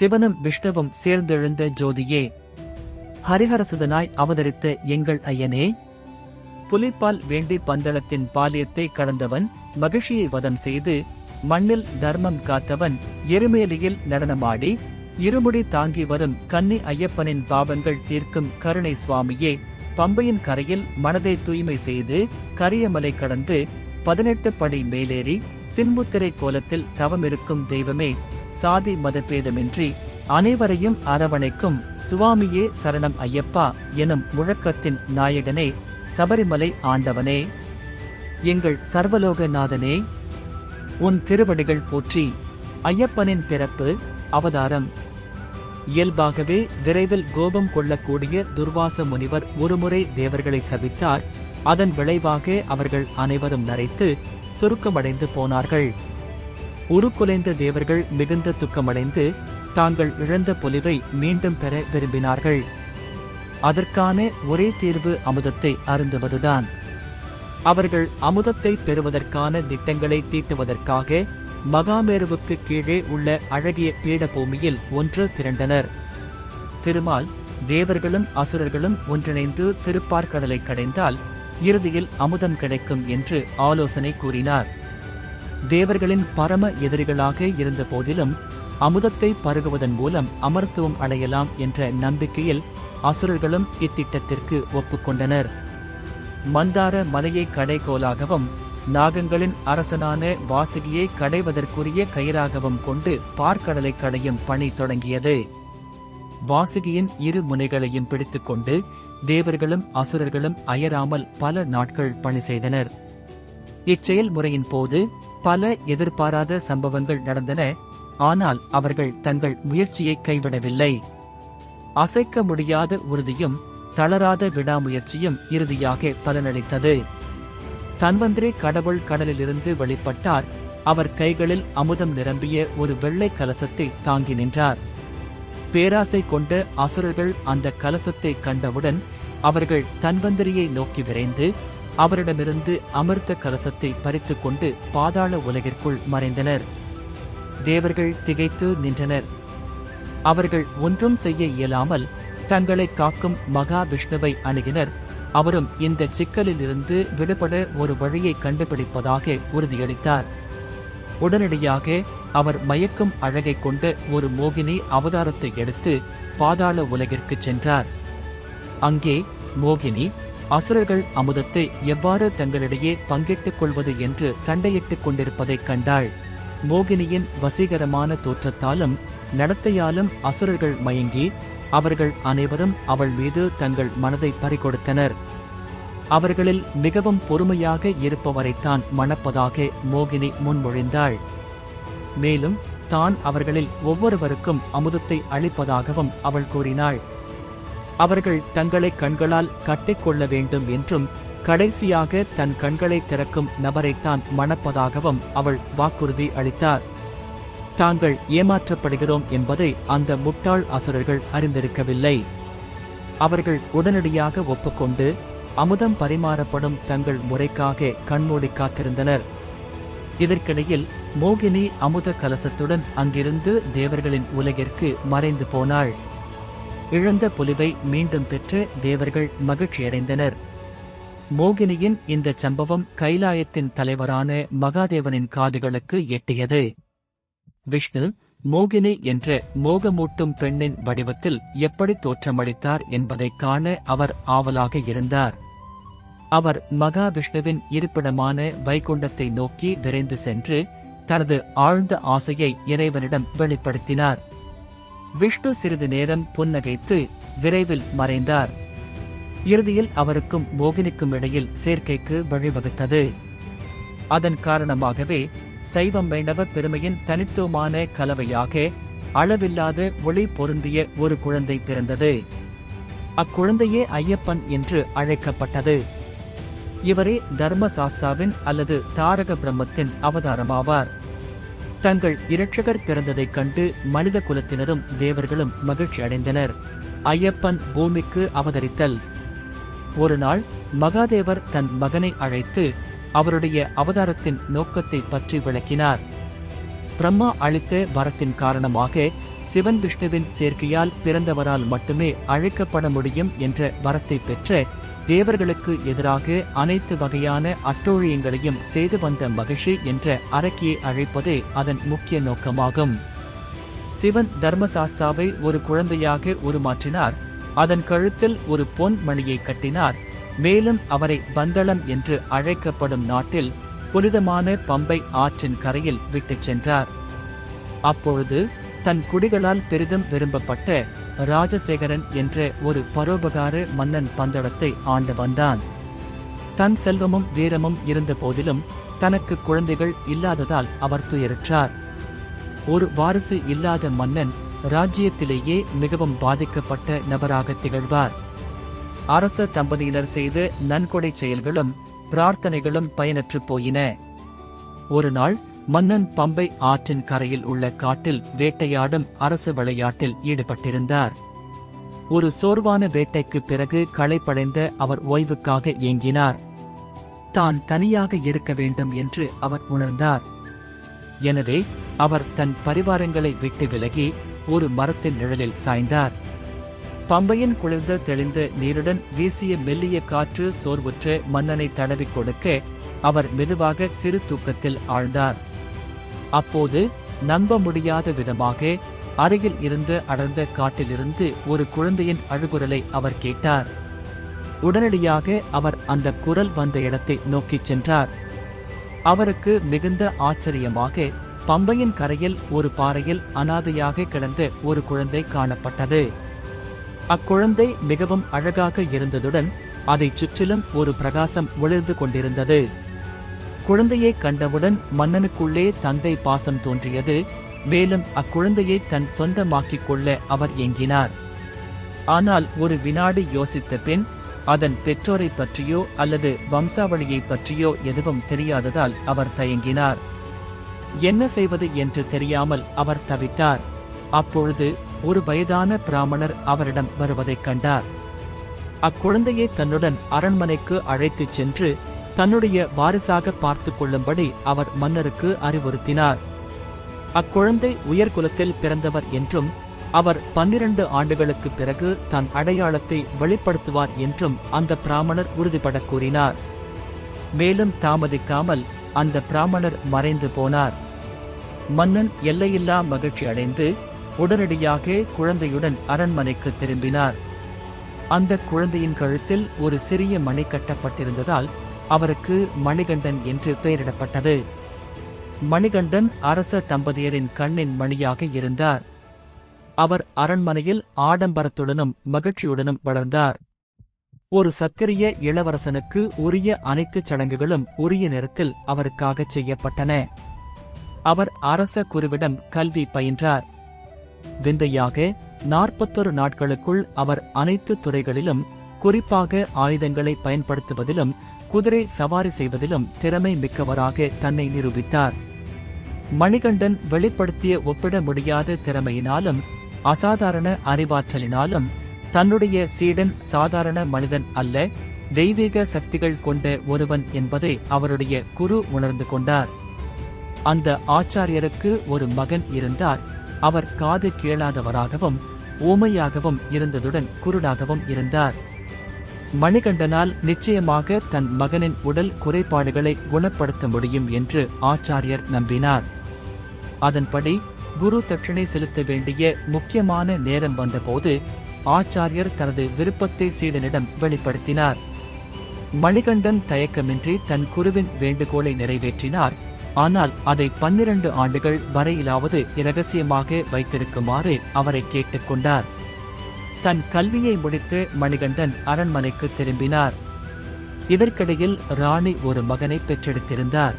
சிவனும் விஷ்ணுவும் சேர்ந்தெழுந்த ஜோதியே, ஹரிஹரசுதனாய் அவதரித்த எங்கள் ஐயனே, புலிப்பால் வேண்டி பந்தளத்தின் பாலியத்தை கடந்தவன், மகிழ்ச்சியை வதம் செய்து மண்ணில் தர்மம் காத்தவன், எருமேலியில் நடனமாடி இருமுடி தாங்கி வரும் கன்னி ஐயப்பனின் பாவங்கள் தீர்க்கும் கருணை சுவாமியே, பம்பையின் கரையில் மனதை தூய்மை செய்து கரியமலை கடந்து 18 படி மேலேறி சின்முத்திரை கோலத்தில் தவமிருக்கும் தெய்வமே, சாதி மதபேதமின்றி அனைவரையும் அரவணைக்கும் சுவாமியே சரணம் ஐயப்பா எனும் முழக்கத்தின் நாயகனே, சபரிமலை ஆண்டவனே, எங்கள் சர்வலோகநாதனே, உன் திருவடிகள் போற்றி. ஐயப்பனின் பிறப்பு அவதாரம். இயல்பாகவே விரைவில் கோபம் கொள்ளக்கூடிய துர்வாச முனிவர் ஒருமுறை தேவர்களை சபித்தார். அதன் விளைவாக அவர்கள் அனைவரும் நரைத்து சுருக்கமடைந்து போனார்கள். உருக்குலைந்த தேவர்கள் மிகுந்த துக்கமடைந்து தாங்கள் இழந்த பொலிவை மீண்டும் பெற விரும்பினார்கள். அதற்கான ஒரே தீர்வு அமுதத்தை அருந்துவதுதான். அவர்கள் அமுதத்தை பெறுவதற்கான திட்டங்களை தீட்டுவதற்காக மகாமேருவுக்கு கீழே உள்ள அழகிய பீடபூமியில் ஒன்று திரண்டனர். திருமால் தேவர்களும் அசுரர்களும் ஒன்றிணைந்து திருப்பார்கடலை கடைந்தால் இறுதியில் அமுதம் கிடைக்கும் என்று ஆலோசனை கூறினார். தேவர்களின் பரம எதிரிகளாக இருந்த போதிலும் அமுதத்தை பருகுவதன் மூலம் அமர்த்துவம் அடையலாம் என்ற நம்பிக்கையில் அசுரர்களும் இத்திட்டத்திற்கு ஒப்புக்கொண்டனர். மந்தார மலையை கடைகோலாகவும் நாகங்களின் அரசனான வாசுகியை கடைவதற்குரிய கயிறாகவும் கொண்டு பார்க்கடலை கடையும் பணி தொடங்கியது. வாசுகியின் இரு முனைகளையும் பிடித்துக்கொண்டு தேவர்களும் அசுரர்களும் அயராமல் பல நாட்கள் பணி செய்தனர். இச்செயல்முறையின் போது பல எதிர்பாராத சம்பவங்கள் நடந்தன. ஆனால் அவர்கள் தங்கள் முயற்சியை கைவிடவில்லை. அசைக்க முடியாத உறுதியும் தளராத விடாமுயற்சியும் இறுதியாக பலனளித்தது. தன்வந்திரி கடவுள் கடலிலிருந்து வெளிப்பட்டார். அவர் கைகளில் அமுதம் நிரம்பிய ஒரு வெள்ளை கலசத்தை தாங்கி நின்றார். பேராசை கொண்ட அசுரர்கள் அந்த கலசத்தை கண்டவுடன் அவர்கள் தன்வந்திரியை நோக்கி விரைந்து அவரிடமிருந்து அமிர்த கலசத்தை பறித்துக் கொண்டு பாதாள உலகிற்குள் மறைந்தனர். தேவர்கள் திகைத்து நின்றனர். அவர்கள் ஒன்றும் செய்ய இயலாமல் தங்களை காக்கும் மகா விஷ்ணுவை அணுகினர். அவரும் இந்த சிக்கலில் இருந்து விடுபட ஒரு வழியை கண்டுபிடிப்பதாக உறுதியளித்தார். உடனடியாக அவர் மயக்கும் அழகை கொண்ட ஒரு மோகினி அவதாரத்தை எடுத்து பாதாள உலகிற்கு சென்றார். அங்கே மோகினி அசுரர்கள் அமுதத்தை எவ்வாறு தங்களிடையே பங்கிட்டுக் கொள்வது என்று சண்டையிட்டுக் கொண்டிருப்பதைக் கண்டாள். மோகினியின் வசீகரமான தோற்றத்தாலும் நடத்தையாலும் அசுரர்கள் மயங்கி அவர்கள் அனைவரும் அவள் மீது தங்கள் மனதை பறிகொடுத்தனர். அவர்களில் மிகவும் பொறுமையாக இருப்பவரைத்தான் மணப்பதாக மோகினி முன்மொழிந்தாள். மேலும் தான் அவர்களில் ஒவ்வொருவருக்கும் அமுதத்தை அளிப்பதாகவும் அவள் கூறினாள். அவர்கள் தங்களை கண்களால் கட்டிக்கொள்ள வேண்டும் என்றும் கடைசியாக தன் கண்களை திறக்கும் நபரைத்தான் மணப்பதாகவும் அவள் வாக்குறுதி அளித்தார். தாங்கள் ஏமாற்றப்படுகிறோம் என்பதை அந்த முட்டாள் அசுரர்கள் அறிந்திருக்கவில்லை. அவர்கள் உடனடியாக ஒப்புக்கொண்டு அமுதம் பரிமாறப்படும் தங்கள் முறைக்காக கண்மூடி காத்திருந்தனர். இதற்கிடையில் மோகினி அமுத கலசத்துடன் அங்கிருந்து தேவர்களின் உலகிற்கு மறைந்து போனாள். இழந்த பொலிவை மீண்டும் பெற்று தேவர்கள் மகிழ்ச்சியடைந்தனர். மோகினியின் இந்த சம்பவம் கைலாயத்தின் தலைவரான மகாதேவனின் காதுகளுக்கு எட்டியது. விஷ்ணு மோகினி என்ற மோகமூட்டும் பெண்ணின் வடிவத்தில் எப்படி தோற்றமளித்தார் என்பதைக் காண அவர் ஆவலாக இருந்தார். அவர் மகாவிஷ்ணுவின் இருப்பிடமான வைகுண்டத்தை நோக்கி விரைந்து சென்று தனது ஆழ்ந்த ஆசையை இறைவனிடம் வெளிப்படுத்தினார். விஷ்ணு சிறிது நேரம் புன்னகைத்து விரைவில் மறைந்தார். இறுதியில் அவருக்கும் மோகினிக்கும் இடையில் சேர்க்கைக்கு வழிவகுத்தது. அதன் காரணமாகவே சைவம் வைணவ பெருமையின் தனித்துவமான கலவையாக அளவில்லாத ஒளி பொருந்திய ஒரு குழந்தை பிறந்தது. அக்குழந்தையே ஐயப்பன் என்று அழைக்கப்பட்டது. இவரே தர்மசாஸ்தாவின் அல்லது தாரக பிரம்மத்தின் அவதாரமாவார். தங்கள் இரட்சகர் பிறந்ததைக் கண்டு மனித குலத்தினரும் தேவர்களும் மகிழ்ச்சி அடைந்தனர். ஐயப்பன் பூமிக்கு அவதரித்தல். ஒரு நாள் மகாதேவர் தன் மகனை அழைத்து அவருடைய அவதாரத்தின் நோக்கத்தை பற்றி விளக்கினார். பிரம்மா அளித்த வரத்தின் காரணமாக சிவன் விஷ்ணுவின் சேர்க்கையால் பிறந்தவரால் மட்டுமே அழைக்கப்பட முடியும் என்ற வரத்தை பெற்ற தேவர்களுக்கு எதிராக அனைத்து வகையான அட்டூழியங்களையும் செய்து வந்த மகிஷி என்ற அரக்கியை அழைப்பதே அதன் முக்கிய நோக்கமாகும். சிவன் தர்மசாஸ்தாவை ஒரு குழந்தையாக உருமாற்றினார். அதன் கழுத்தில் ஒரு பொன் மணியை கட்டினார். மேலும் அவரை பந்தளம் என்று அழைக்கப்படும் நாட்டில் புனிதமான பம்பை ஆற்றின் கரையில் விட்டுச் சென்றார். அப்பொழுது தன் குடிகளால் பெரிதும் விரும்பப்பட்ட ராஜசேகரன் என்ற ஒரு பரோபகார மன்னன் பந்தளத்தை ஆண்டு வந்தான். தன் செல்வமும் வீரமும் இருந்த போதிலும் தனக்கு குழந்தைகள் இல்லாததால் அவர் துயருற்றார். ஒரு வாரிசு இல்லாத மன்னன் ராஜ்யத்திலேயே மிகவும் பாதிக்கப்பட்ட நபராக திகழ்வார். அரச தம்பதியினர் செய்த நன்கொடை செயல்களும் பிரார்த்தனைகளும் பயனற்று போயின. ஒரு நாள் மன்னன் பம்பை ஆற்றின் கரையில் உள்ள காட்டில் வேட்டையாடும் அரசு விளையாட்டில் ஈடுபட்டிருந்தார். ஒரு சோர்வான வேட்டைக்கு பிறகு களைப்படைந்த அவர் ஓய்வுக்காக ஏங்கினார். தான் தனியாக இருக்க வேண்டும் என்று அவர் உணர்ந்தார். எனவே அவர் தன் பரிவாரங்களை விட்டு விலகி ஒரு மரத்தின் நிழலில் சாய்ந்தார். பம்பையின் குளிர்ந்த தெளிந்த நீருடன் வீசிய மெல்லிய காற்று சோர்வுற்ற மன்னனை தடவிக் கொடுக்க அவர் மெதுவாக சிறு தூக்கத்தில் ஆழ்ந்தார். அப்போது நம்ப முடியாத விதமாக அருகில் இருந்து அடர்ந்த காட்டிலிருந்து ஒரு குழந்தையின் அழுகுரலை அவர் கேட்டார். உடனடியாக அவர் அந்த குரல் வந்த இடத்தை நோக்கிச் சென்றார். அவருக்கு மிகுந்த ஆச்சரியமாக பம்பையின் கரையில் ஒரு பாறையில் அனாதையாக கிடந்த ஒரு குழந்தை காணப்பட்டது. அக்குழந்தை மிகவும் அழகாக இருந்ததுடன் அதைச் சுற்றிலும் ஒரு பிரகாசம் ஒளிர்ந்து கொண்டிருந்தது. குழந்தையை கண்டவுடன் மன்னனுக்குள்ளே தந்தை பாசம் தோன்றியது. மேலும் அக்குழந்தையை தன் சொந்தமாக்கிக் கொள்ள அவர் ஏங்கினார். ஆனால் ஒரு வினாடி யோசித்த பின் அதன் பெற்றோரை பற்றியோ அல்லது வம்சாவளியை பற்றியோ எதுவும் தெரியாததால் அவர் தயங்கினார். என்ன செய்வது என்று தெரியாமல் அவர் தவித்தார். அப்பொழுது ஒரு வயதான பிராமணர் அவரிடம் வருவதைக் கண்டார். அக்குழந்தையை தன்னுடன் அரண்மனைக்கு அழைத்துச் சென்று தன்னுடைய வாரிசாக பார்த்துக் கொள்ளும்படி அவர் மன்னருக்கு அறிவுறுத்தினார். அக்குழந்தை உயர்குலத்தில் பிறந்தவர் என்றும் அவர் 12 ஆண்டுகளுக்கு பிறகு தன் அடையாளத்தை வெளிப்படுத்துவார் என்றும் அந்த பிராமணர் உறுதிபட கூறினார். மேலும் தாமதிக்காமல் அந்த பிராமணர் மறைந்து போனார். மன்னன் எல்லையில்லா மகிழ்ச்சி அடைந்து உடனடியாக குழந்தையுடன் அரண்மனைக்கு திரும்பினார். அந்த குழந்தையின் கழுத்தில் ஒரு சிறிய மணி கட்டப்பட்டிருந்ததால் அவருக்கு மணிகண்டன் என்று பெயரிடப்பட்டது. மணிகண்டன் அரச தம்பதியரின் கண்ணின் மணியாக இருந்தார். அவர் அரண்மனையில் ஆடம்பரத்துடனும் மகிழ்ச்சியுடனும் வளர்ந்தார். ஒரு சத்திரிய இளவரசனுக்கு உரிய அனைத்து சடங்குகளும் உரிய நேரத்தில் அவருக்காகச் செய்யப்பட்டன. அவர் அரச குருவிடம் கல்வி பயின்றார். விந்தையாக 41 நாட்களுக்குள் அவர் அனைத்து துறைகளிலும், குறிப்பாக ஆயுதங்களை பயன்படுத்துவதிலும் குதிரை சவாரி செய்வதிலும் திறமை மிக்கவராக தன்னை நிரூபித்தார். மணிகண்டன் வெளிப்படுத்திய ஒப்பிட முடியாத திறமையினாலும் அசாதாரண அறிவாற்றலினாலும் தன்னுடைய சீடன் சாதாரண மனிதன் அல்ல, தெய்வீக சக்திகள் கொண்ட ஒருவன் என்பதை அவருடைய குரு உணர்ந்து கொண்டார். அந்த ஆச்சாரியருக்கு ஒரு மகன் இருந்தார். அவர் காது கேளாதவராகவும் ஊமையாகவும் இருந்ததுடன் குருடாகவும் இருந்தார். மணிகண்டனால் நிச்சயமாக தன் மகனின் உடல் குறைபாடுகளை குணப்படுத்த முடியும் என்று ஆச்சாரியர் நம்பினார். அதன்படி குரு தட்சணை செலுத்த வேண்டிய முக்கியமான நேரம் வந்தபோது ஆச்சாரியர் தனது விருப்பத்தை சீடனிடம் வெளிப்படுத்தினார். மணிகண்டன் தயக்கமின்றி தன் குருவின் வேண்டுகோளை நிறைவேற்றினார். ஆனால் அதை 12 ஆண்டுகள் வரையிலாவது இரகசியமாக வைத்திருக்குமாறு அவரை கேட்டுக்கொண்டார். தன் கல்வியை முடித்து மணிகண்டன் அரண்மனைக்கு திரும்பினார். இதற்கிடையில் ராணி ஒரு மகனை பெற்றெடுத்திருந்தார்.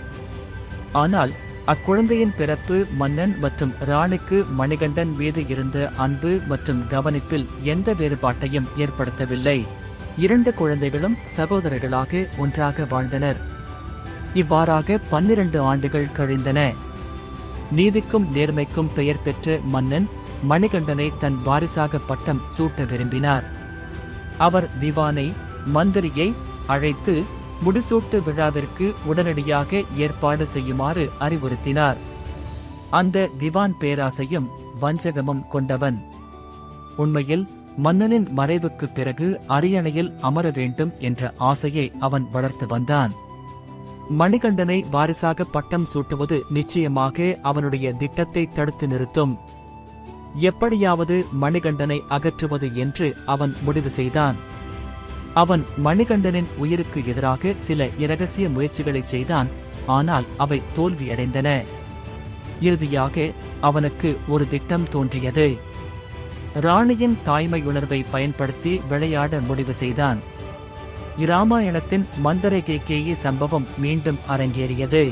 ஆனால் அக்குழந்தையின் பிறப்பு மன்னன் மற்றும் ராணிக்கு மணிகண்டன் மீது இருந்த அன்பு மற்றும் கவனிப்பில் எந்த வேறுபாட்டையும் ஏற்படுத்தவில்லை. 2 குழந்தைகளும் சகோதரர்களாக ஒன்றாக வாழ்ந்தனர். இவ்வாறாக 12 ஆண்டுகள் கழிந்தன. நீதிக்கும் நேர்மைக்கும் பெயர் பெற்ற மன்னன் மணிகண்டனை தன் வாரிசாக பட்டம் சூட்ட விரும்பினார். அவர் திவானை, மந்திரியை அழைத்து முடிசூட்டு விழாவிற்கு உடனடியாக ஏற்பாடு செய்யுமாறு அறிவுறுத்தினார். அந்த திவான் பேராசையும் வஞ்சகமும் கொண்டவன். உண்மையில் மன்னனின் மறைவுக்குப் பிறகு அரியணையில் அமர வேண்டும் என்ற ஆசையை அவன் வளர்த்து வந்தான். மணிகண்டனை வாரிசாக பட்டம் சூட்டுவது நிச்சயமாக அவனுடைய திட்டத்தை தடுத்து நிறுத்தும். எப்படியாவது மணிகண்டனை அகற்றுவது என்று அவன் முடிவு செய்தான். அவன் மணிகண்டனின் உயிருக்கு எதிராக சில இரகசிய முயற்சிகளை செய்தான். ஆனால் அவை தோல்வியடைந்தன. இறுதியாக அவனுக்கு ஒரு திட்டம் தோன்றியது. ராணியின் தாய்மையுணர்வை பயன்படுத்தி விளையாட முடிவு செய்தான். இராமாயணத்தின் மந்தரகேகேயி சம்பவம் மீண்டும் அரங்கேறியது.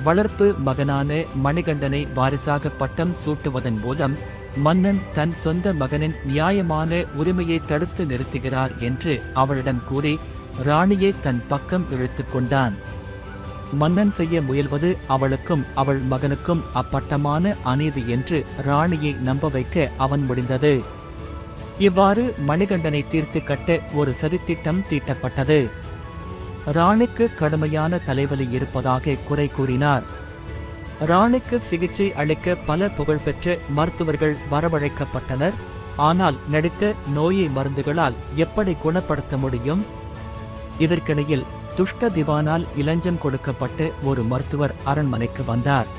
வளர்ப்பு மகனான மணிகண்டனை வாரிசாக பட்டம் சூட்டுவதன் மூலம் மன்னன் தன் சொந்த மகனின் நியாயமான உரிமையை தடுத்து நிறுத்துகிறார் என்று அவளிடம் கூறி ராணியை தன் பக்கம் இழுத்துக் கொண்டான். மன்னன் செய்ய முயல்வது அவளுக்கும் அவள் மகனுக்கும் அப்பட்டமான அநீதி என்று ராணியை நம்ப வைக்க அவன் முடிந்தது. இவ்வாறு மணிகண்டனை தீர்த்து கட்ட ஒரு சதித்திட்டம் தீட்டப்பட்டது. ராணிக்கு கடுமையான தலைவலி இருப்பதாக குறை கூறினார். ராணிக்கு சிகிச்சை அளிக்க பல புகழ்பெற்ற மருத்துவர்கள் வரவழைக்கப்பட்டனர். ஆனால் நடித்த நோயை மருந்துகளால் எப்படி குணப்படுத்த முடியும்? இதற்கிடையில் துஷ்ட திவானால் இலஞ்சம் கொடுக்கப்பட்டு ஒரு மருத்துவர் அரண்மனைக்கு வந்தார்.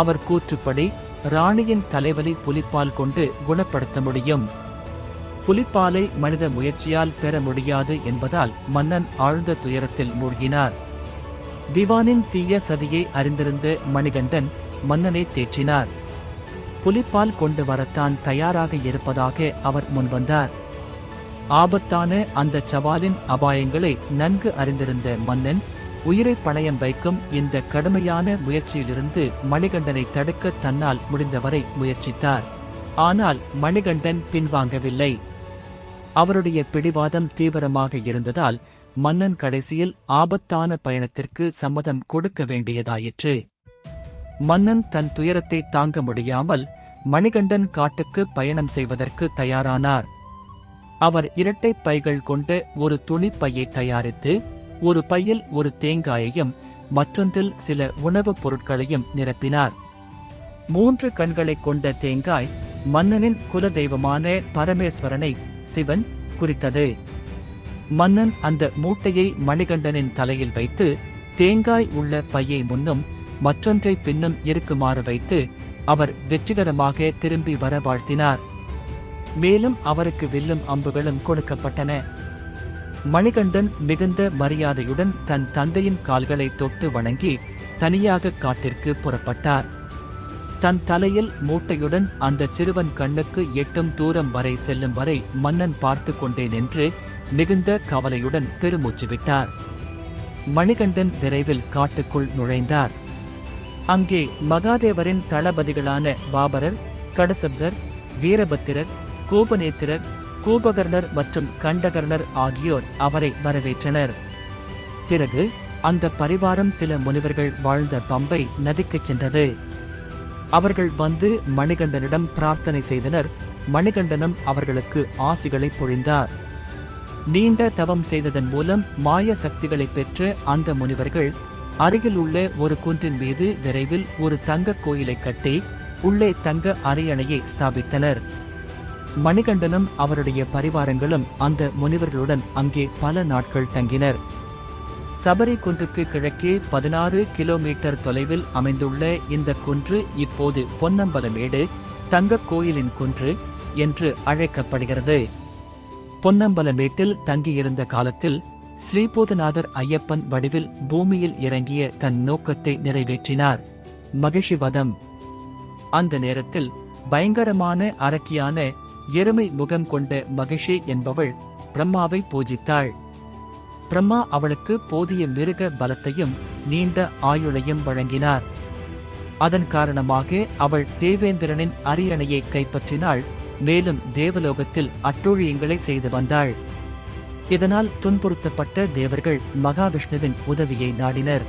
அவர் கூற்றுப்படி ராணியின் தலைவலி புலிப்பால் கொண்டு குணப்படுத்த முடியும். புலிப்பாலை மனித முயற்சியால் பெற முடியாது என்பதால் மன்னன் ஆழ்ந்த துயரத்தில் மூழ்கினார். திவானின் தீய சதியை அறிந்திருந்த மணிகண்டன் மன்னனை தேற்றினார். புலிப்பால் கொண்டு வரத்தான் தயாராக இருப்பதாக அவர் முன்வந்தார். ஆபத்தான அந்த சவாலின் அபாயங்களை நன்கு அறிந்திருந்த மன்னன் உயிரை பணயம் வைக்கும் இந்த கடுமையான முயற்சியிலிருந்து மணிகண்டனை தடுக்க தன்னால் முடிந்தவரை முயற்சித்தார். ஆனால் மணிகண்டன் பின்வாங்கவில்லை. அவருடைய பிடிவாதம் தீவிரமாக இருந்ததால் மன்னன் கடைசியில் ஆபத்தான பயணத்திற்கு சம்மதம் கொடுக்க வேண்டியதாயிற்று. மன்னன் தன் துயரத்தை தாங்க முடியாமல் மணிகண்டன் காட்டுக்கு பயணம் செய்வதற்கு தயாரானார். அவர் இரட்டை பைகள் கொண்ட ஒரு துணிப்பையை தயாரித்து ஒரு பையில் ஒரு தேங்காயையும் மற்றொன்றில் சில உணவுப் பொருட்களையும் நிரப்பினார். 3 கண்களை கொண்ட தேங்காய் மன்னனின் குலதெய்வமான பரமேஸ்வரனை சிவன் குறித்தது. மன்னன் அந்த மூட்டையை மணிகண்டனின் தலையில் வைத்து தேங்காய் உள்ள பையை முன்னும் மற்றொன்றை பின்னும் இருக்குமாறு வைத்து அவர் வெற்றிகரமாக திரும்பி வர வாழ்த்தினார். மேலும் அவருக்கு வில்லும் அம்புகளும் கொடுக்கப்பட்டன. மணிகண்டன் மிகுந்த மரியாதையுடன் தன் தந்தையின் கால்களை தொட்டு வணங்கி தனியாக காட்டிற்கு புறப்பட்டார். தன் தலையில் மூட்டையுடன் அந்த சிறுவன் கண்ணுக்கு எட்டும் தூரம் வரை செல்லும் வரை மன்னன் பார்த்து கொண்டே நின்று மிகுந்த கவலையுடன் பெருமூச்சு விட்டார். மணிகண்டன் விரைவில் காட்டுக்குள் நுழைந்தார். அங்கே மகாதேவரின் தளபதிகளான பாபரர், கடசப்தர், வீரபத்திரர், கோபநேத்திரர், கூபகர்ணர் மற்றும் கண்டகர்ணர் ஆகியோர் அவரை வரவேற்றனர். பிறகு அந்த பரிவாரம் சில முனிவர்கள் வாழ்ந்த பம்பை நதிக்குச் சென்றது. அவர்கள் வந்து மணிகண்டனிடம் பிரார்த்தனை செய்தனர். மணிகண்டனும் அவர்களுக்கு ஆசிகளை பொழிந்தார். நீண்ட தவம் செய்ததன் மூலம் மாய சக்திகளை பெற்ற அந்த முனிவர்கள் அருகில் உள்ள ஒரு குன்றின் மீது விரைவில் ஒரு தங்க கோயிலை கட்டி உள்ளே தங்க அரியணையை ஸ்தாபித்தனர். மணிகண்டனும் அவருடைய பரிவாரங்களும் அந்த முனிவர்களுடன் அங்கே பல நாட்கள் தங்கினர். சபரி குன்றுக்கு கிழக்கே 16 கிலோமீட்டர் தொலைவில் அமைந்துள்ள இந்த குன்று இப்போது பொன்னம்பலமேடு தங்கக் கோயிலின் குன்று என்று அழைக்கப்படுகிறது. பொன்னம்பலமேட்டில் தங்கியிருந்த காலத்தில் ஸ்ரீபூதநாதர் ஐயப்பன் வடிவில் பூமியில் இறங்கிய தன் நோக்கத்தை நிறைவேற்றினார். மகிஷி வதம். அந்த நேரத்தில் பயங்கரமான அரக்கியான எருமை முகம் கொண்ட மகிஷி என்பவள் பிரம்மாவை பூஜித்தாள். பிரம்மா அவளுக்கு போதிய மிருக பலத்தையும் நீண்ட ஆயுளையும் வழங்கினார். அதன் காரணமாக அவள் தேவேந்திரனின் அரியணையை கைப்பற்றினாள். மேலும் தேவலோகத்தில் அட்டூழியங்களை செய்து வந்தாள். இதனால் துன்புறுத்தப்பட்ட தேவர்கள் மகாவிஷ்ணுவின் உதவியை நாடினர்.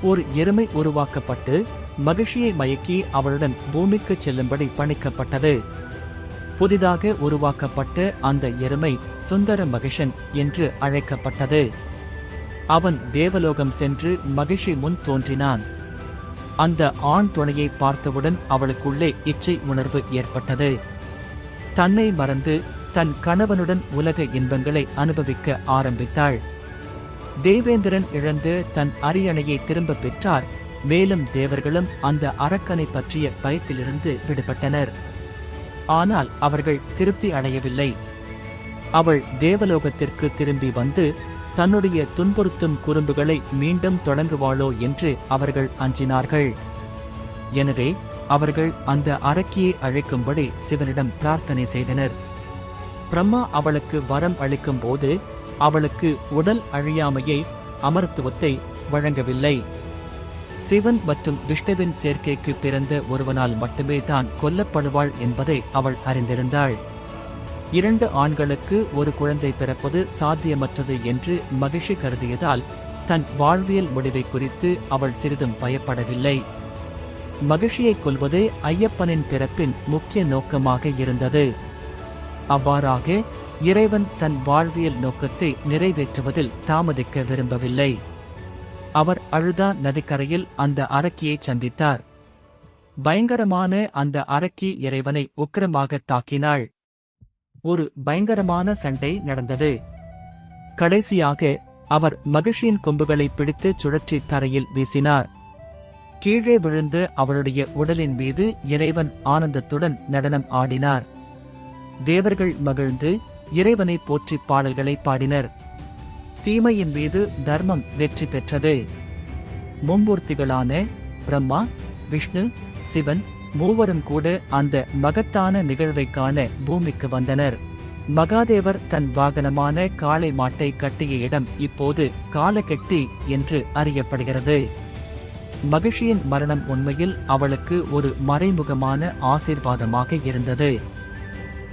ஒரு எருமை உருவாக்கப்பட்டு மகிழ்ச்சியை மயக்கி அவளுடன் பூமிக்கு செல்லும்படி பணிக்கப்பட்டது. புதிதாக உருவாக்கப்பட்ட அந்த எருமை சுந்தர மகிஷன் என்று அழைக்கப்பட்டது. அவன் தேவலோகம் சென்று மகிஷி முன் தோன்றினான். அந்த ஆண் துணையை பார்த்தவுடன் அவளுக்குள்ளே இச்சை உணர்வு ஏற்பட்டது. தன்னை மறந்து தன் கணவனுடன் உலக இன்பங்களை அனுபவிக்க ஆரம்பித்தாள். தேவேந்திரன் இழந்து தன் அரியணையை திரும்ப பெற்றார். மேலும் தேவர்களும் அந்த அரக்கனை பற்றிய பயத்திலிருந்து விடுபட்டனர். ஆனால் அவர்கள் திருப்தி அடையவில்லை. அவள் தேவலோகத்திற்கு திரும்பி வந்து தன்னுடைய துன்புறுத்தும் குறும்புகளை மீண்டும் தொடங்குவாளோ என்று அவர்கள் அஞ்சினார்கள். எனவே அவர்கள் அந்த அரக்கியை அழைக்கும்படி சிவனிடம் பிரார்த்தனை செய்தனர். பிரம்மா அவளுக்கு வரம் அளிக்கும் போது அவளுக்கு உடல் அழியாமையை, அமரத்துவத்தை வழங்கவில்லை. சிவன் மற்றும் விஷ்ணுவின் சேர்க்கைக்கு பிறந்த ஒருவனால் மட்டுமே தான் கொல்லப்படுவாள் என்பதை அவள் அறிந்திருந்தாள். 2 ஆண்களுக்கு ஒரு குழந்தை பிறப்பது சாத்தியமற்றது என்று மகிஷி கருதியதால் தன் வாழ்வியல் முடிவை குறித்து அவள் சிறிதும் பயப்படவில்லை. மகிஷியை கொல்வதே ஐயப்பனின் பிறப்பின் முக்கிய நோக்கமாக இருந்தது. அவ்வாறாக இறைவன் தன் வாழ்வியல் நோக்கத்தை நிறைவேற்றுவதில் தாமதிக்க விரும்பவில்லை. அவர் அழுதா நதிக்கரையில் அந்த அரக்கியை சந்தித்தார். பயங்கரமான அந்த அரக்கி இறைவனை உக்கிரமாக தாக்கினாள். ஒரு பயங்கரமான சண்டை நடந்தது. கடைசியாக அவர் மகிஷியின் கொம்புகளை பிடித்து சுழற்றி தரையில் வீசினார். கீழே விழுந்து அவளுடைய உடலின் மீது இறைவன் ஆனந்தத்துடன் நடனம் ஆடினார். தேவர்கள் மகிழ்ந்து இறைவனை போற்றி பாடல்களை பாடினர். தீமையின் மீது தர்மம் வெற்றி பெற்றது. மும்மூர்த்திகளான பிரம்மா, விஷ்ணு, சிவன் மூவரும் கூட அந்த மகத்தான நிகழ்வை காண பூமிக்கு வந்தனர். மகாதேவர் தன் வாகனமான காளை மாட்டை கட்டிய இடம் இப்போது காலகெட்டி என்று அறியப்படுகிறது. மகிஷியின் மரணம் உண்மையில் அவளுக்கு ஒரு மறைமுகமான ஆசீர்வாதமாக இருந்தது.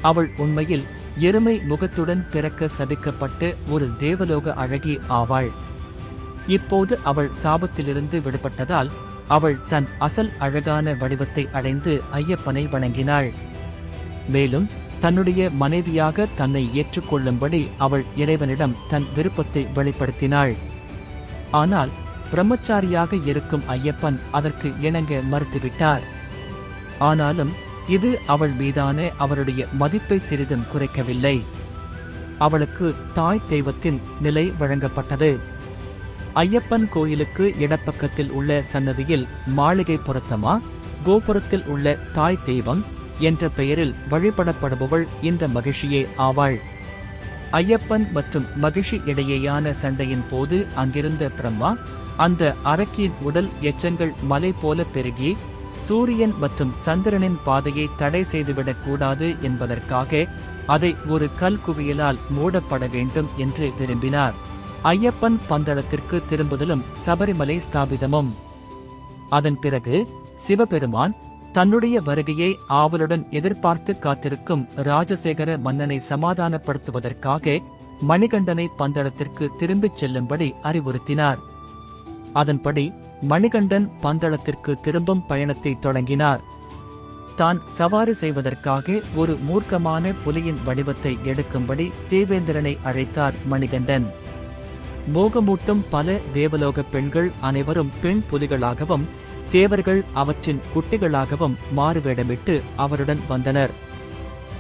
அவள் உண்மையில் எருமை முகத்துடன் பிறக்க சபிக்கப்பட்டு ஒரு தேவலோக அழகி ஆவாள். இப்போது அவள் சாபத்திலிருந்து விடுபட்டதால் அவள் தன் அசல் அழகான வடிவத்தை அடைந்து ஐயப்பனை வணங்கினாள். மேலும் தன்னுடைய மனைவியாக தன்னை ஏற்றுக்கொள்ளும்படி அவள் இறைவனிடம் தன் விருப்பத்தை வெளிப்படுத்தினாள். ஆனால் பிரம்மச்சாரியாக இருக்கும் ஐயப்பன் அதற்கு இணங்க மறுத்துவிட்டார். ஆனாலும் இது அவள் மீதான அவருடைய மதிப்பை சிறிதும் குறைக்கவில்லை. அவளுக்கு தாய் தெய்வத்தின் நிலை வழங்கப்பட்டது. ஐயப்பன் கோயிலுக்கு இடப்பக்கத்தில் உள்ள சன்னதியில் மாளிகை புறத்தமா, கோபுரத்தில் உள்ள தாய் தெய்வம் என்ற பெயரில் வழிபடப்படுபவள் இந்த மகிஷியே ஆவாள். ஐயப்பன் மற்றும் மகிஷி இடையேயான சண்டையின் போது அங்கிருந்த பிரம்மா அந்த அரக்கியின் உடல் எச்சங்கள் மலை போல பெருகி சூரியன் மற்றும் சந்திரனின் பாதையை தடை செய்துவிடக் கூடாது என்பதற்காக அதை ஒரு கல் குவியலால் மூடப்பட வேண்டும் என்று விரும்பினார். ஐயப்பன் பந்தளத்திற்கு திரும்புதலும் சபரிமலை ஸ்தாபிதமும். அதன் பிறகு சிவபெருமான் தன்னுடைய வருகையை ஆவலுடன் எதிர்பார்த்து காத்திருக்கும் ராஜசேகர மன்னனை சமாதானப்படுத்துவதற்காக மணிகண்டனை பந்தளத்திற்கு திரும்பிச் செல்லும்படி அறிவுறுத்தினார். அதன்படி மணிகண்டன் பந்தளத்திற்கு திரும்பும் பயணத்தை தொடங்கினார். தான் சவாரி செய்வதற்காக ஒரு மூர்க்கமான புலியின் வடிவத்தை எடுக்கும்படி தேவேந்திரனை அழைத்தார் மணிகண்டன். மோகமூட்டும் பல தேவலோக பெண்கள் அனைவரும் பெண் புலிகளாகவும் தேவர்கள் அவற்றின் குட்டிகளாகவும் மாறுவேடமிட்டு அவருடன் வந்தனர்.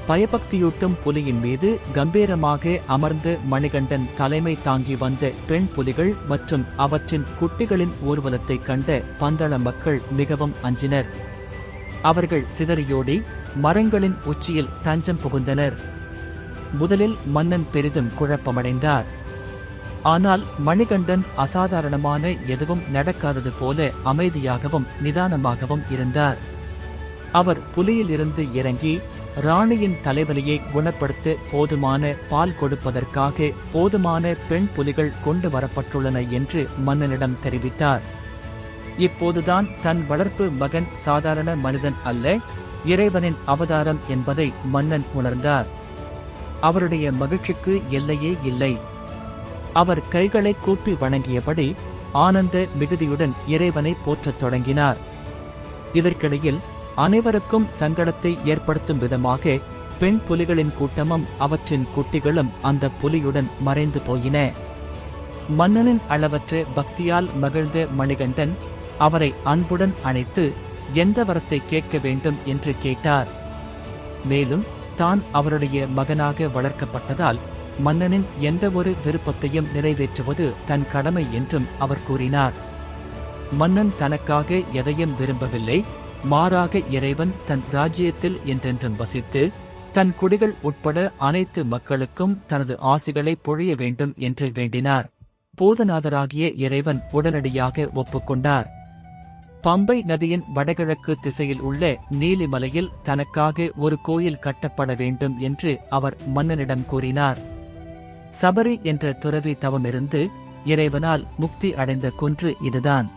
பயபக்தியூட்டும் புலியின் மீது கம்பீரமாக அமர்ந்து மணிகண்டன் தலைமை தாங்கி வந்த பெண் புலிகள் மற்றும் அவற்றின் குட்டிகளின் ஊர்வலத்தை கண்ட பந்தள மக்கள் மிகவும் அஞ்சினர். அவர்கள் சிதறியோடி மரங்களின் உச்சியில் தஞ்சம் புகுந்தனர். முதலில் மன்னன் பெரிதும் குழப்பமடைந்தார். ஆனால் மணிகண்டன் அசாதாரணமான எதுவும் நடக்காதது போல அமைதியாகவும் நிதானமாகவும் இருந்தார். அவர் புலியிலிருந்து இறங்கி ராணியின் தலைவலியை குணப்படுத்த போதுமான பால் கொடுப்பதற்காக போதுமான பெண் புலிகள் கொண்டு வரப்பட்டுள்ளன என்று மன்னனிடம் தெரிவித்தார். இப்போதுதான் தன் வளர்ப்பு மகன் சாதாரண மனிதன் அல்ல, இறைவனின் அவதாரம் என்பதை மன்னன் உணர்ந்தார். அவருடைய மகிழ்ச்சிக்கு எல்லையே இல்லை. அவர் கைகளை கூப்பி வணங்கியபடி ஆனந்த மிகுதியுடன் இறைவனை போற்றத் தொடங்கினார். இதற்கிடையில் அனைவருக்கும் சங்கடத்தை ஏற்படுத்தும் விதமாக பெண் புலிகளின் கூட்டமும் அவற்றின் குட்டிகளும் அந்த புலியுடன் மறைந்து போயின. மன்னனின் அளவற்ற பக்தியால் மகிழ்ந்த மணிகண்டன் அவரை அன்புடன் அழைத்து எந்த வரத்தை கேட்க வேண்டும் என்று கேட்டார். மேலும் தான் அவருடைய மகனாக வளர்க்கப்பட்டதால் மன்னனின் எந்தவொரு விருப்பத்தையும் நிறைவேற்றுவது தன் கடமை என்றும் அவர் கூறினார். மன்னன் தனக்காக எதையும் விரும்பவில்லை, மாறாக இறைவன் தன் ராஜ்யத்தில் என்றென்றும் வசித்து தன் குடிகள் உட்பட அனைத்து மக்களுக்கும் தனது ஆசிகளை பொழிய வேண்டும் என்று வேண்டினார். பூதநாதராகிய இறைவன் உடனடியாக ஒப்புக்கொண்டார். பம்பை நதியின் வடகிழக்கு திசையில் உள்ள நீலிமலையில் தனக்காக ஒரு கோயில் கட்டப்பட வேண்டும் என்று அவர் மன்னனிடம் கூறினார். சபரி என்ற துறவி தவமிருந்து இறைவனால் முக்தி அடைந்த குன்று இதுதான்.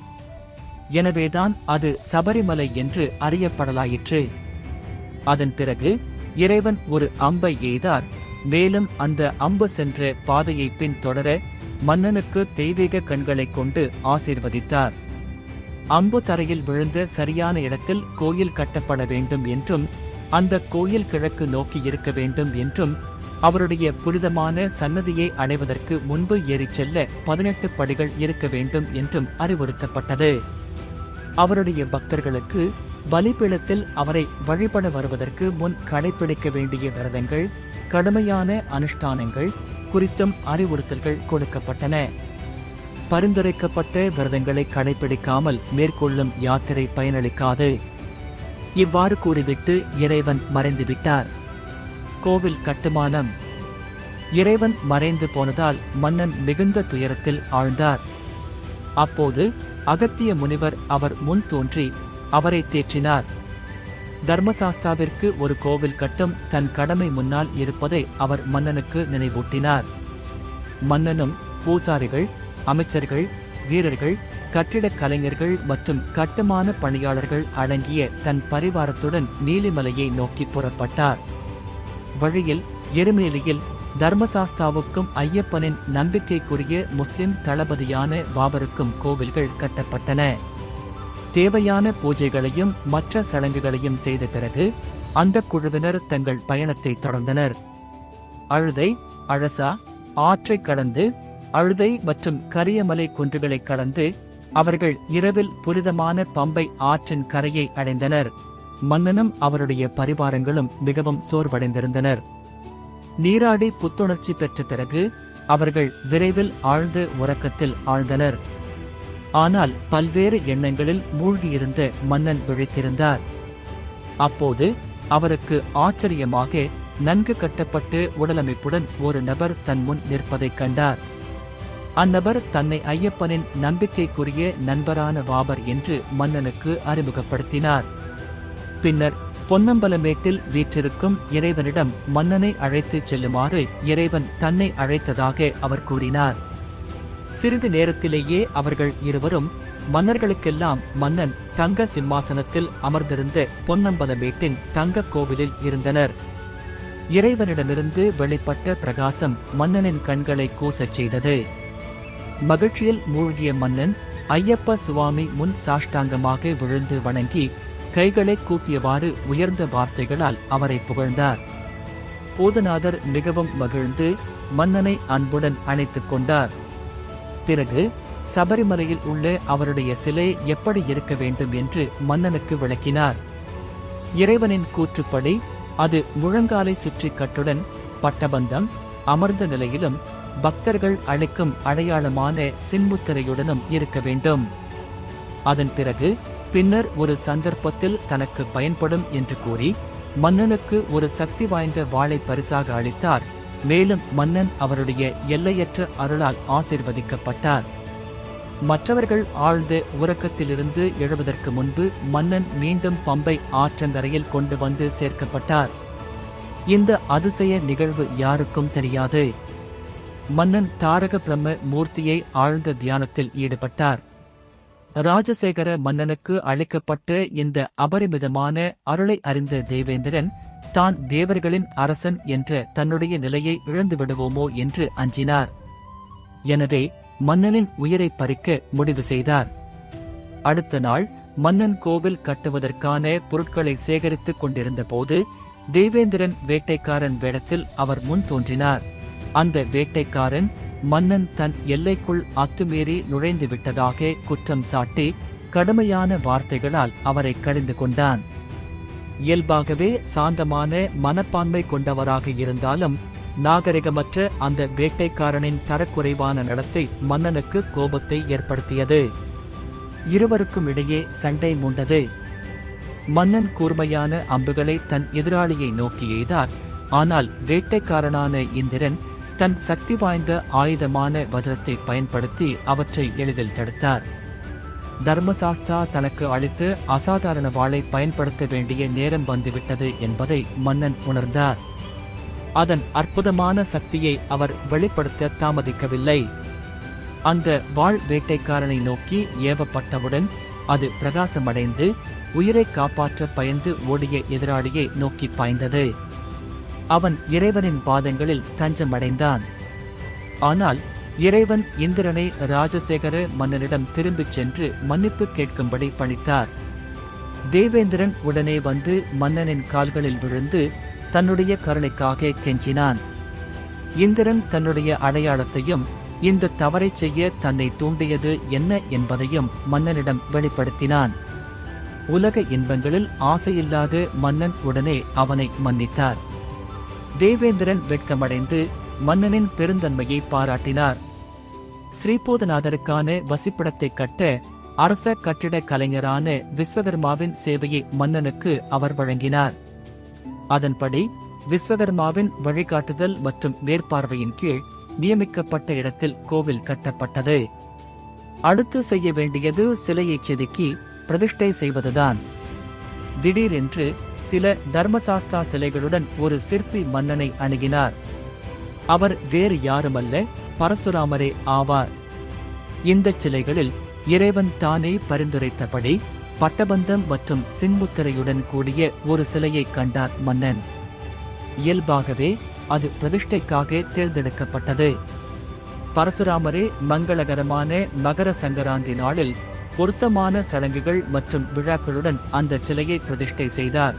எனவேதான் அது சபரிமலை என்று அறியப்படலாயிற்று. அதன் பிறகு இறைவன் ஒரு அம்பை எய்தார். மேலும் அந்த அம்பு சென்ற பாதையை பின்தொடர மன்னனுக்கு தெய்வீக கண்களைக் கொண்டு ஆசீர்வதித்தார். அம்பு தரையில் விழுந்த சரியான இடத்தில் கோயில் கட்டப்பட வேண்டும் என்றும் அந்த கோயில் கிழக்கு நோக்கி இருக்க வேண்டும் என்றும் அவருடைய புனிதமான சன்னதியை அடைவதற்கு முன்பு ஏறிச் செல்ல 18 படிகள் இருக்க வேண்டும் என்றும் அறிவுறுத்தப்பட்டது. அவருடைய பக்தர்களுக்கு பலிபீடத்தில் அவரை வழிபட வருவதற்கு முன் கடைபிடிக்க வேண்டிய விரதங்கள், கடுமையான அனுஷ்டானங்கள் குறித்தும் அறிவுறுத்தல்கள் கொடுக்கப்பட்டன. பரிந்துரைக்கப்பட்ட விரதங்களை கடைபிடிக்காமல் மேற்கொள்ளும் யாத்திரை பயனளிக்காது. இவ்வாறு கூறிவிட்டு இறைவன் மறைந்துவிட்டார். கோவில் கட்டுமானம். இறைவன் மறைந்து போனதால் மன்னன் மிகுந்த துயரத்தில் ஆழ்ந்தார். அப்போது அகத்திய முனிவர் அவர் முன் தோன்றி அவரை தேற்றினார். தர்மசாஸ்தாவிற்கு ஒரு கோவில் கட்டும் தன் கடமை முன்னால் இருப்பதை அவர் மன்னனுக்கு நினைவூட்டினார். மன்னனும் பூசாரிகள், அமைச்சர்கள், வீரர்கள், கட்டிடக் கலைஞர்கள் மற்றும் கட்டுமான பணியாளர்கள் அடங்கிய தன் பரிவாரத்துடன் நீலிமலையை நோக்கி புறப்பட்டார். வழியில் எருமேலியில் தர்மசாஸ்தாவுக்கும் ஐயப்பனின் நம்பிக்கைக்குரிய முஸ்லிம் தளபதியான பாபருக்கும் கோவில்கள் கட்டப்பட்டன. தேவையான பூஜைகளையும் மற்ற சடங்குகளையும் செய்த பிறகு அந்த குழுவினர் தங்கள் பயணத்தை தொடர்ந்தனர். அழுதை, அழசா ஆற்றை கடந்து அழுதை மற்றும் கரியமலை குன்றுகளை கடந்து அவர்கள் இரவில் புனிதமான பம்பை ஆற்றின் கரையை அடைந்தனர். மன்னனும் அவருடைய பரிவாரங்களும் மிகவும் சோர்வடைந்திருந்தனர். நீராடி புத்துணர்ச்சி பெற்ற பிறகு அவர்கள் விரைவில் ஆழ்ந்த உறக்கத்தில் ஆழ்ந்தனர். ஆனால் பல்வேறு எண்ணங்களில் மூழ்கியிருந்த மன்னன் விழித்திருந்தார். அப்போது அவருக்கு ஆச்சரியமாக நன்கு கட்டப்பட்டு உடலமைப்புடன் ஒரு நபர் தன் முன் நிற்பதைக் கண்டார். அந்நபர் தன்னை ஐயப்பனின் நம்பிக்கைக்குரிய நண்பரான வாபர் என்று மன்னனுக்கு அறிமுகப்படுத்தினார். பின்னர் பொன்னம்பலமேட்டில் வீற்றிருக்கும் இறைவனிடம் மன்னனை அழைத்துச் செல்லுமாறு இறைவன் தன்னை அழைத்ததாக அவர் கூறினார். சிறிது நேரத்திலேயே அவர்கள் இருவரும் மன்னர்களுக்கெல்லாம் மன்னன் தங்க சிம்மாசனத்தில் அமர்ந்திருந்த பொன்னம்பலமேட்டின் தங்க கோவிலில் இருந்தனர். இறைவனிடமிருந்து வெளிப்பட்ட பிரகாசம் மன்னனின் கண்களை கூசச் செய்தது. மகிழ்ச்சியில் மூழ்கிய மன்னன் ஐயப்ப சுவாமி முன் சாஷ்டாங்கமாக விழுந்து வணங்கி கைகளை கூப்பியவாறு உயர்ந்த வார்த்தைகளால் அவரை புகழ்ந்தார். பூதநாதர் மிகவும் மகிழ்ந்து மன்னனை அன்புடன் அணைத்துக் கொண்டார். பிறகு சபரிமலையில் உள்ள அவருடைய சிலை எப்படி இருக்க வேண்டும் என்று மன்னனுக்கு விளக்கினார். இறைவனின் கூற்றுப்படி அது முழங்காலை சுற்றி கட்டுடன் பட்டபந்தம் அமர்ந்த நிலையிலும் பக்தர்கள் அளிக்கும் அடையாளமான சின்முத்திரையுடனும் இருக்க வேண்டும். அதன் பிறகு பின்னர் ஒரு சந்தர்ப்பத்தில் தனக்கு பயன்படும் என்று கூறி மன்னனுக்கு ஒரு சக்தி வாய்ந்த வாளை பரிசாக அளித்தார். மேலும் மன்னன் அவருடைய எல்லையற்ற அருளால் ஆசீர்வதிக்கப்பட்டார். மற்றவர்கள் ஆழ்ந்த உறக்கத்திலிருந்து எழுவதற்கு முன்பு மன்னன் மீண்டும் பம்பை ஆற்றங்கரையில் கொண்டு வந்து சேர்க்கப்பட்டார். இந்த அதிசய நிகழ்வு யாருக்கும் தெரியாது. மன்னன் தாரக பிரம்ம மூர்த்தியை ஆழ்ந்த தியானத்தில் ஈடுபட்டார். ராஜசேகர மன்னனுக்கு அளிக்கப்பட்ட இந்த அபரிமிதமான அருளை அறிந்த தேவேந்திரன் தான் தேவர்களின் அரசன் என்ற தன்னுடைய நிலையை இழந்து விடுவோமோ என்று அஞ்சினார். எனவே மன்னனின் உயிரை பறிக்க முடிவு செய்தார். அடுத்த நாள் மன்னன் கோவில் கட்டுவதற்கான பொருட்களை சேகரித்துக் கொண்டிருந்த போது தேவேந்திரன் வேட்டைக்காரன் வேடத்தில் அவர் முன் தோன்றினார். அந்த வேட்டைக்காரன் மன்னன் தன் எல்லைக்குள் அத்துமீறி நுழைந்து விட்டதாக குற்றம் சாட்டி கடுமையான வார்த்தைகளால் அவரை கடிந்து கொண்டான். இயல்பாகவே சாந்தமான மனப்பான்மை கொண்டவராக இருந்தாலும் நாகரிகமற்ற அந்த வேட்டைக்காரனின் தரக்குறைவான நடத்தை மன்னனுக்கு கோபத்தை ஏற்படுத்தியது. இருவருக்கும் இடையே சண்டை மூண்டது. மன்னன் கூர்மையான அம்புகளை தன் எதிராளியை நோக்கி எய்தார். ஆனால் வேட்டைக்காரனான இந்திரன் தன் சக்தி வாய்ந்த ஆயுதமான வஜ்ரத்தை பயன்படுத்தி அவற்றை எளிதில் தடுத்தார். தர்மசாஸ்தா தனக்கு அளித்து அசாதாரண வாளை பயன்படுத்த வேண்டிய நேரம் வந்துவிட்டது என்பதை மன்னன் உணர்ந்தார். அதன் அற்புதமான சக்தியை அவர் வெளிப்படுத்த தாமதிக்கவில்லை. அந்த வாள் வேட்டைக்காரனை நோக்கி ஏவப்பட்டவுடன் அது பிரகாசமடைந்து உயிரை காப்பாற்ற பயந்து ஓடிய எதிராளியை நோக்கி பாய்ந்தது. அவன் இறைவனின் பாதங்களில் தஞ்சமடைந்தான். ஆனால் இறைவன் இந்திரனை ராஜசேகர மன்னனிடம் திரும்பிச் சென்று மன்னிப்பு கேட்கும்படி பணித்தார். தேவேந்திரன் உடனே வந்து மன்னனின் கால்களில் விழுந்து தன்னுடைய கருணைக்காக கெஞ்சினான். இந்திரன் தன்னுடைய அடையாளத்தையும் இந்த தவறை செய்ய தன்னை தூண்டியது என்ன என்பதையும் மன்னனிடம் வெளிப்படுத்தினான். உலக இன்பங்களில் ஆசையில்லாத மன்னன் உடனே அவனை மன்னித்தார். தேவேந்திரன் வெட்கமடைந்து மன்னனின் பெருந்தன்மையை பாராட்டினார். ஸ்ரீபோதநாதருக்கான வசிப்பிடத்தை கட்ட அரச கட்டிட கலைஞரான விஸ்வகர்மாவின் சேவையை மன்னனுக்கு அவர் வழங்கினார். அதன்படி விஸ்வகர்மாவின் வழிகாட்டுதல் மற்றும் மேற்பார்வையின் கீழ் நியமிக்கப்பட்ட இடத்தில் கோவில் கட்டப்பட்டது. அடுத்து செய்ய வேண்டியது சிலையை செதுக்கி பிரதிஷ்டை செய்வதுதான். திடீரென்று சில தர்மசாஸ்தா சிலைகளுடன் ஒரு சிற்பி மன்னனை அணுகினார். அவர் வேறு யாருமல்ல, பரசுராமரே ஆவார். இந்த சிலைகளில் இறைவன் தானே பரிந்துரைத்தபடி பட்டபந்தம் மற்றும் சின்முத்திரையுடன் கூடிய ஒரு சிலையை கண்டார் மன்னன். இயல்பாகவே அது பிரதிஷ்டைக்காக தேர்ந்தெடுக்கப்பட்டது. பரசுராமரே மங்களகரமான மகர சங்கராந்தி நாளில் பொருத்தமான சடங்குகள் மற்றும் விழாக்களுடன் அந்த சிலையை பிரதிஷ்டை செய்தார்.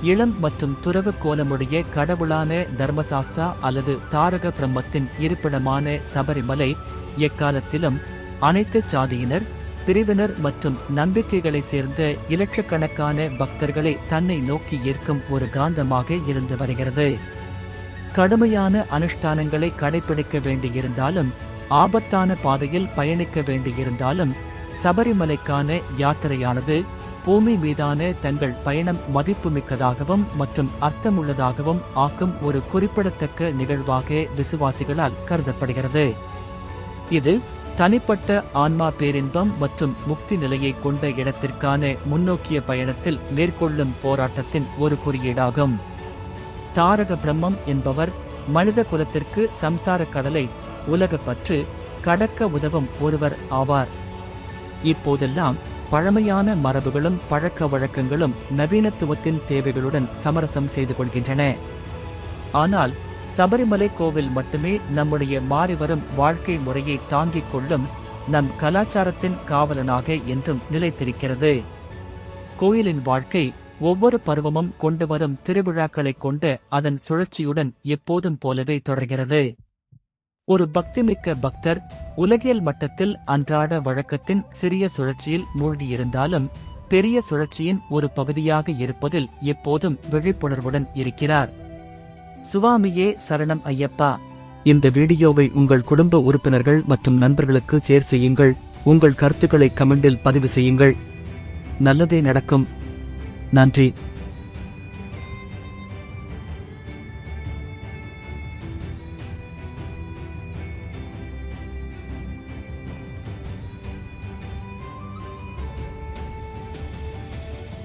இளம் மற்றும் துறவு கோலமுடைய கடவுளான தர்மசாஸ்தா அல்லது தாரக பிரம்மத்தின் இருப்பிடமான சபரிமலை எக்காலத்திலும் அனைத்து சாதியினர், பிரிவினர் மற்றும் நம்பிக்கைகளை சேர்ந்த இலட்சக்கணக்கான பக்தர்களை தன்னை நோக்கி ஈர்க்கும் ஒரு காந்தமாக இருந்து வருகிறது. கடுமையான அனுஷ்டானங்களை கடைபிடிக்க வேண்டியிருந்தாலும், ஆபத்தான பாதையில் பயணிக்க வேண்டியிருந்தாலும், சபரிமலைக்கான யாத்திரையானது பூமி மீதான தங்கள் பயணம் மதிப்புமிக்கதாகவும் மற்றும் அர்த்தமுள்ளதாகவும் ஆக்கும் ஒரு குறிப்பிடத்தக்க நிகழ்வாக விசுவாசிகளால் கருதப்படுகிறது. இது தனிப்பட்ட ஆன்மா பேரின்பம் மற்றும் முக்தி நிலையை கொண்ட இடத்திற்கான முன்னோக்கிய பயணத்தில் மேற்கொள்ளும் போராட்டத்தின் ஒரு குறியீடாகும். தாரக பிரம்மம் என்பவர் மனித குலத்திற்கு சம்சார கடலை, உலகப்பற்று கடக்க உதவும் ஒருவர் ஆவார். இப்போதெல்லாம் பழமையான மரபுகளும் பழக்க வழக்கங்களும் நவீனத்துவத்தின் தேவைகளுடன் சமரசம் செய்து கொள்கின்றன. ஆனால் சபரிமலை கோவில் மட்டுமே நம்முடைய மாறிவரும் வாழ்க்கை முறையை தாங்கிக் கொள்ளும் நம் கலாச்சாரத்தின் காவலனாக என்றும் நிலைத்திருக்கிறது. கோயிலின் வாழ்க்கை ஒவ்வொரு பருவமும் கொண்டு வரும் திருவிழாக்களைக் கொண்டு அதன் சுழற்சியுடன் எப்போதும் போலவே தொடர்கிறது. ஒரு பக்திமிக்க பக்தர் உலகியல் மட்டத்தில் அன்றாட வழக்கத்தின் சிறிய சுழற்சியில் மூழ்கியிருந்தாலும் பெரிய சுழற்சியின் ஒரு பகுதியாக இருப்பதில் எப்போதும் விழிப்புணர்வுடன் இருக்கிறார். சுவாமியே சரணம் ஐயப்பா. இந்த வீடியோவை உங்கள் குடும்ப உறுப்பினர்கள் மற்றும் நண்பர்களுக்கு ஷேர் செய்யுங்கள். உங்கள் கருத்துக்களை கமெண்டில் பதிவு செய்யுங்கள். நல்லதே நடக்கும். நன்றி.